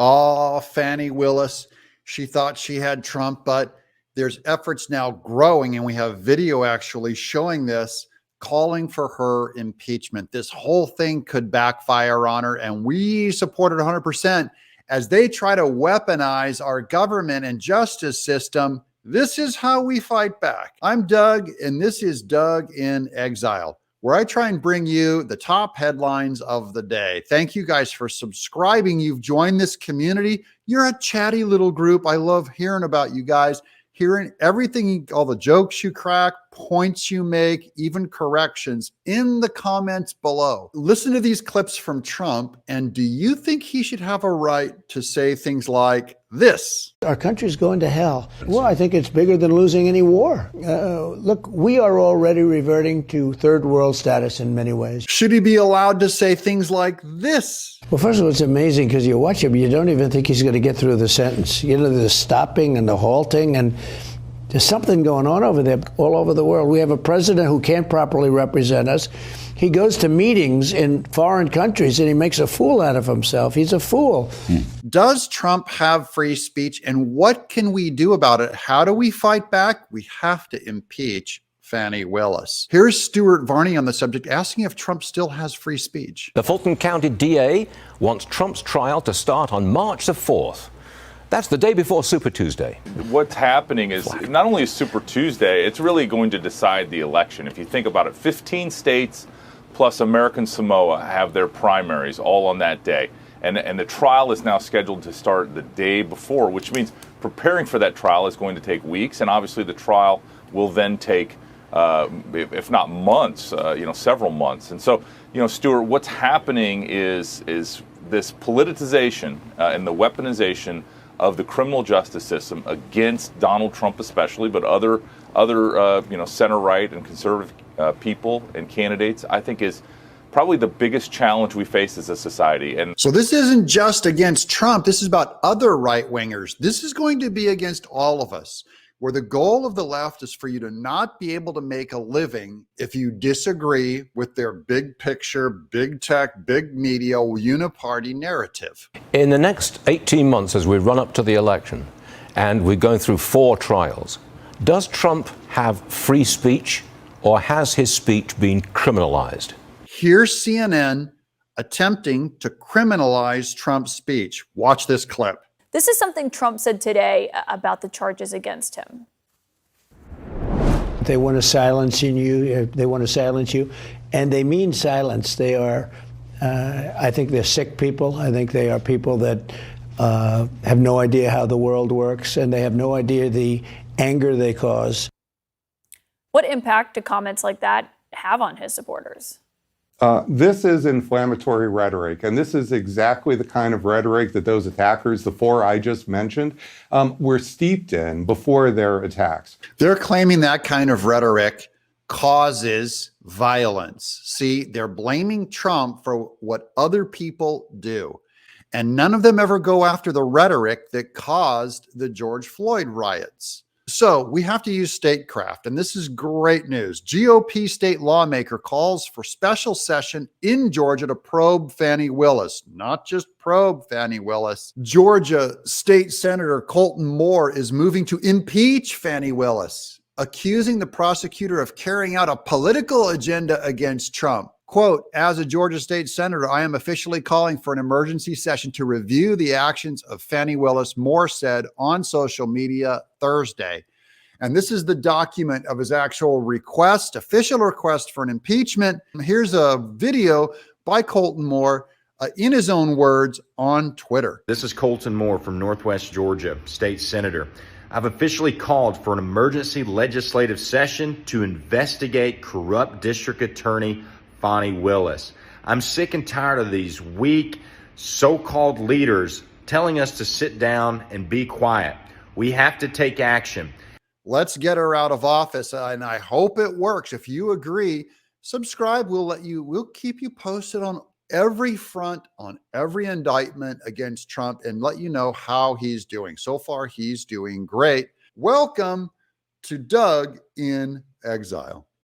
Oh, Fani Willis. She thought she had Trump, but there's efforts now growing, and we have video actually showing this, calling for her impeachment. This whole thing could backfire on her, and we support it 100% as they try to weaponize our government and justice system. This is how we fight back. I'm Doug, and this is Doug in Exile, where I try and bring you the top headlines of the day. Thank you guys for subscribing. You've joined this community. You're a chatty little group. I love hearing about you guys, hearing everything, all the jokes you crack, points you make, even corrections in the comments below. Listen to these clips from Trump, and do you think he should have a right to say things like this? Our country's going to hell. Well, I think it's bigger than losing any war. Look, we are already reverting to third world status in many ways. Should he be allowed to say things like this? Well, first of all, it's amazing because you watch him, you don't even think he's going to get through the sentence. You know, the stopping and the halting, and there's something going on over there, all over the world. We have a president who can't properly represent us. He goes to meetings in foreign countries and he makes a fool out of himself. He's a fool. Does Trump have free speech, and what can we do about it? How do we fight back? We have to impeach Fani Willis. Here's Stuart Varney on the subject, asking if Trump still has free speech. The Fulton County DA wants Trump's trial to start on March the 4th. That's the day before Super Tuesday. What's happening is not only is Super Tuesday, it's really going to decide the election. If you think about it, 15 states plus American Samoa have their primaries all on that day. And the trial is now scheduled to start the day before, which means preparing for that trial is going to take weeks. And obviously the trial will then take, if not months, several months. And so, Stuart, what's happening is this politicization and the weaponization of the criminal justice system against Donald Trump especially, but other center-right and conservative people and candidates, I think is probably the biggest challenge we face as a society. And so this isn't just against Trump. This is about other right-wingers. This is going to be against all of us, where the goal of the left is for you to not be able to make a living if you disagree with their big picture, big tech, big media, uniparty narrative. In the next 18 months, as we run up to the election, and we're going through 4 trials, does Trump have free speech, or has his speech been criminalized? Here's CNN attempting to criminalize Trump's speech. Watch this clip. This is something Trump said today about the charges against him. They want to silence you. They want to silence you, and they mean silence. They are, I think they're sick people. I think they are people that have no idea how the world works, and they have no idea the anger they cause. What impact do comments like that have on his supporters? This is inflammatory rhetoric, and this is exactly the kind of rhetoric that those attackers, the 4 I just mentioned, were steeped in before their attacks. They're claiming that kind of rhetoric causes violence. See, they're blaming Trump for what other people do. And none of them ever go after the rhetoric that caused the George Floyd riots. So we have to use statecraft, and this is great news. GOP state lawmaker calls for special session in Georgia to probe Fani Willis, not just probe Fani Willis. Georgia State Senator Colton Moore is moving to impeach Fani Willis, accusing the prosecutor of carrying out a political agenda against Trump. Quote, as a Georgia state senator, I am officially calling for an emergency session to review the actions of Fani Willis, Moore said on social media Thursday. And this is the document of his actual request, official request for an impeachment. Here's a video by Colton Moore in his own words on Twitter. This is Colton Moore from Northwest Georgia, state senator. I've officially called for an emergency legislative session to investigate corrupt district attorney Fani Willis. I'm sick and tired of these weak, so-called leaders telling us to sit down and be quiet. We have to take action. Let's get her out of office, and I hope it works. If you agree, subscribe. We'll keep you posted on every front, on every indictment against Trump, and let you know how he's doing. So far, he's doing great. Welcome to Doug in Exile.